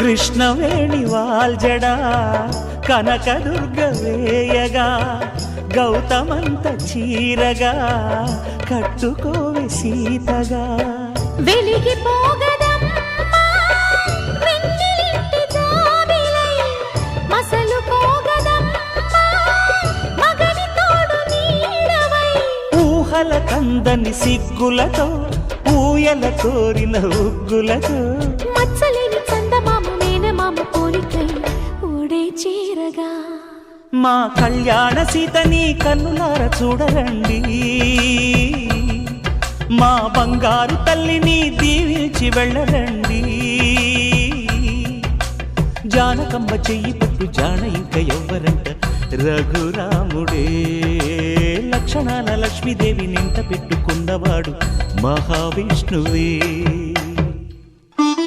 కృష్ణవేణి వాల్జడా కనకదుర్గ వేయగా గౌతమంత చీరగా కట్టుకోవే సీతగా వెలిగిపోగదమ్మా వెన్నెలింటి జాబిలై మసలుకోగదమ్మా మగని తోడు నీడవై ఊహల కందని సిగ్గులతో ఊయల కోరిన ఉగ్గులతో మచ్చలేని చందమామ మేనమామ పోలికై ఓడే చీరగా మా కళ్యాణ సీతని కన్నులార చూడరండి మా బంగారు తల్లిని దీవించి వెళ్ళరండి జానకమ్మ చెయ్యి పట్టు జాన ఇంక ఎవ్వరంట రఘురాముడే లక్షణాల లక్ష్మీదేవి నింట పెట్టుకున్నవాడు మహావిష్ణువే